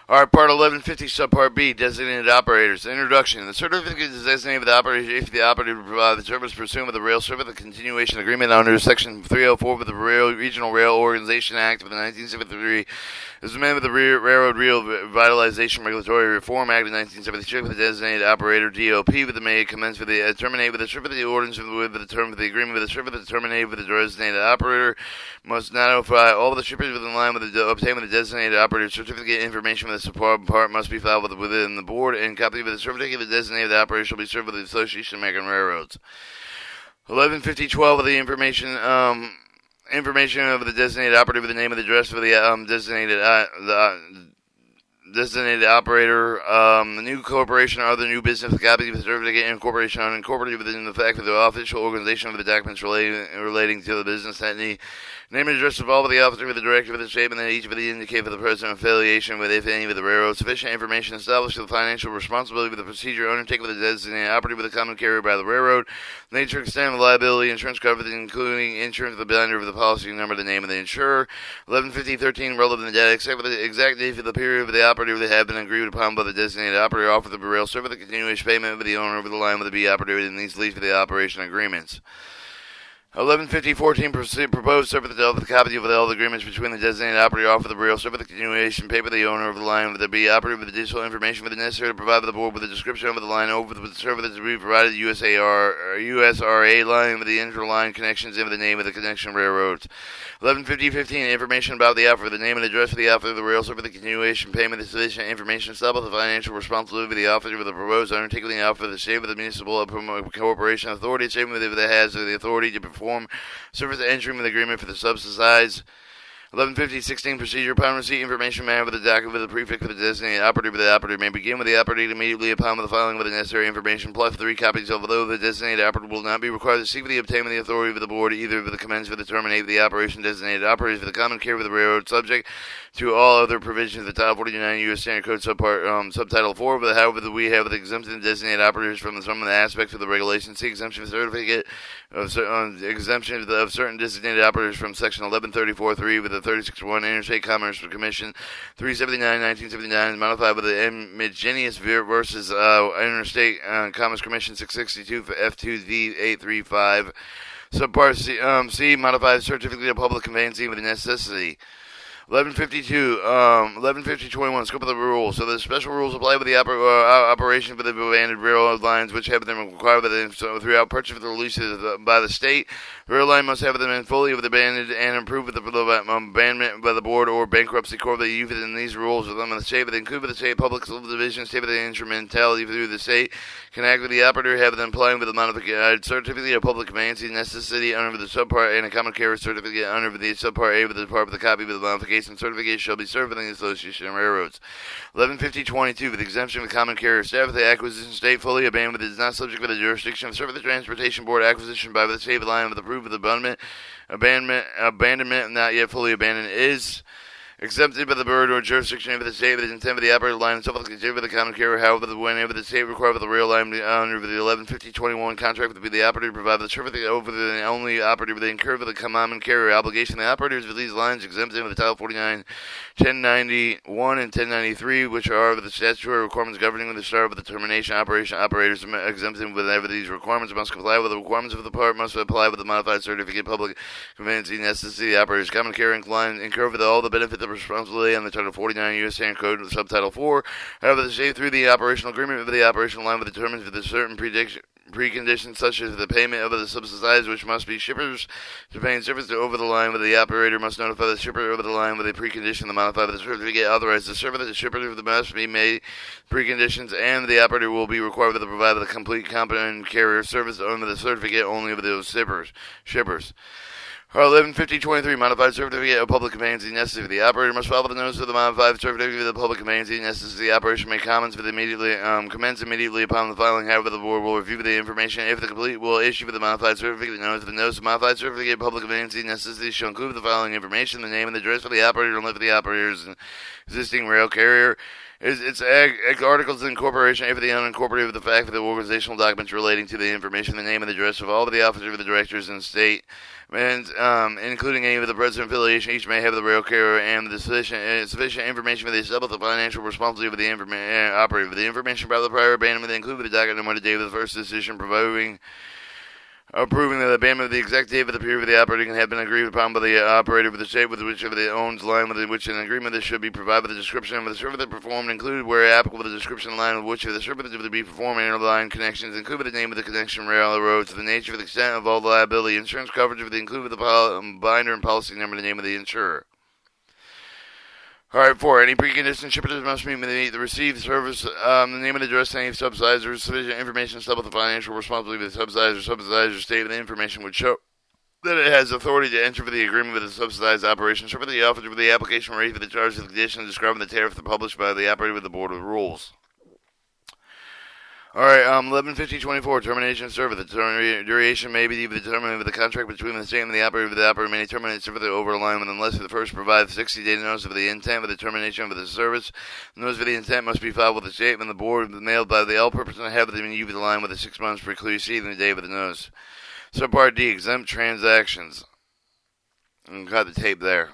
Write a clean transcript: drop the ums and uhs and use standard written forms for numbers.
Alright, Part 1150, Subpart B, Designated Operators. Introduction. The certificate is designated with the operator if the operator provides the service pursuant with the rail service, the continuation agreement under Section 304 of the Regional Rail Organization Act of 1973 is amended with the Railroad Revitalization Regulatory Reform Act of 1973 with the designated operator DOP with the may commence with the terminate with the certificate of the ordinance with the term of the agreement with the certificate terminate with the designated operator must notify all of the shippers within line with the obtain with the designated operator certificate information with the support part must be filed within the board and copy of the certificate of the designated operator shall be served with the Association of American Railroads. 115012 of the information of the designated operator with the name of the address for the designated operator, the new corporation or other new business with copy of the certificate incorporation unincorporated within the fact of the official organization of the documents relating to the business entity. Name and address of all of the officers with the director of the statement that each of the indicate for the president affiliation with, if any, with the railroad. Sufficient information established the financial responsibility of the procedure undertaken with the designated operator with the common carrier by the railroad. The nature and extent of liability, insurance coverage, including insurance of the binder of the policy number, the name of the insurer. 115013 relevant data, except for the exact date for the period of the operator that have been agreed upon by the designated operator offer the rail service, the continuation payment with the owner over the line with the B operator in these lease for the operation agreements. 115014 proposed service with the copy of all the agreements between the designated operator offer the rail service, the continuation paper, the owner of the line with the B operator with additional information with the necessary to provide the board with a description of the line over the service to be provided USRA line with the interline connections and with the name of the connection railroads. 115015 information about the offer, the name and address for the offer of the rail service, the continuation payment, the sufficient information established the financial responsibility of the officer with the proposed undertaking the offer of the state of the municipal corporation authority, same with the has the authority to perform service entering with agreement for the subsidized 115016 procedure upon receipt information man with the document with the prefix of the designated operator with the operator may begin with the operator immediately upon the filing with the necessary information plus 3 copies of although the designated operator will not be required to seek for the obtainment of the authority of the board either for the commence for the terminate of the operation designated operators for the common care of the railroad subject to all other provisions of the Title 49 U.S. Standard Code subtitle 4 but however we have the exemption of designated operators from some of the aspects of the regulation see exemption certificate of exemption of certain designated operators from section 1134.3 with the 36-1 Interstate Commerce Commission 379-1979 is modified with the Imagenius versus Interstate Commerce Commission 662 for F2V 835. Subpart C modified certificate of public conveyancing with the necessity. 1150-21, scope of the rules. So the special rules apply with the operation for the abandoned railroad lines, which have them required throughout purchase of the leases by the state. The rail line must have them in fully abandoned and approved with the abandonment by the board or bankruptcy court. The use in these rules of them in the state, but they include with the state public subdivision, state with the instrumentality through the state. Can act with the operator, have them applying with the modified certificate of public conveyancing necessity under the subpart and a common carrier certificate under the subpart A with the part of the copy with the modification certificate shall be served within the Association of Railroads. 1150-22 with exemption of the common carrier staff of the acquisition state fully abandoned with is not subject to the jurisdiction of the Transportation Board acquisition by the state of the line with approval of the abandonment not yet fully abandoned is exempted by the board or jurisdiction of the state with the intent of the operator line and so forth considered by the common carrier. However, whenever the state required for the rail line under the 1150-21 contract with the operator to provide the certificate over the only operator with the incur for the common carrier obligation, the operators of these lines exempted with the Title 49, 1091, and 1093, which are the statutory requirements governing the start of the termination operation. Operators exempted whenever these requirements must comply with the requirements of the part must apply with the modified certificate public conveyancing necessity. The operators common carrier line incur for all the benefits of responsibility on the Title 49 U.S. Standard Code with Subtitle 4. However, the state through the operational agreement with the operational line with determines for the certain preconditions such as the payment of the subsidized which must be shippers to paying service to over the line with the operator must notify the shipper over the line with a precondition to modify the certificate authorized the server that the shipper must be made preconditions and the operator will be required to provide the complete competent carrier service under the certificate only of those shippers. 1150-23 modified certificate of public conveyancing necessary. The operator must file the notice of the modified certificate of the public conveyancing necessary. The operation may commence with commence immediately upon the filing. However, the board will review the information. If the complete will issue for the modified certificate, the notice of modified certificate of public conveyancing necessary shall include the following information: the name and the address for the operator and list of the operator's existing rail carrier. It's articles of incorporation if the unincorporated with the fact that the organizational documents relating to the information, the name and the address of all of the officers of the directors and state and including any of the present affiliation each may have the rail carrier and the sufficient information for the establishment of the financial responsibility of the operator. The information about the prior abandonment included the document number, the date of the first decision, approving that the abandonment of the exact date of the period of the operating had been agreed upon by the operator with the state with whichever it owns line with which an agreement should be provided with a description of the service that performed included where applicable the description line with which of the service to be performed and line connections included the name of the connection railroad to the nature of the extent of all the liability insurance coverage of the included the binder and policy number the name of the insurer. Alright, 4. Any precondition shippers must meet the received service, the name and address, any subsidizers, sufficient information to establish the financial responsibility of the subsidizer state of the information would show that it has authority to enter for the agreement with the subsidized operation, for the offer for the application rate for the charge of the condition describing the tariff published by the operator with the Board of Rules. Alright, 115024, termination of service. The duration may be determined with the contract between the state and the operator. The operator may terminate service over alignment unless the first provides 60-day notice of the intent of the termination of the service. The notice of the intent must be filed with the state and the board mailed by the L purpose and have them use the line with the 6 months preceding the date of the notice. Subpart D, exempt transactions. And cut the tape there.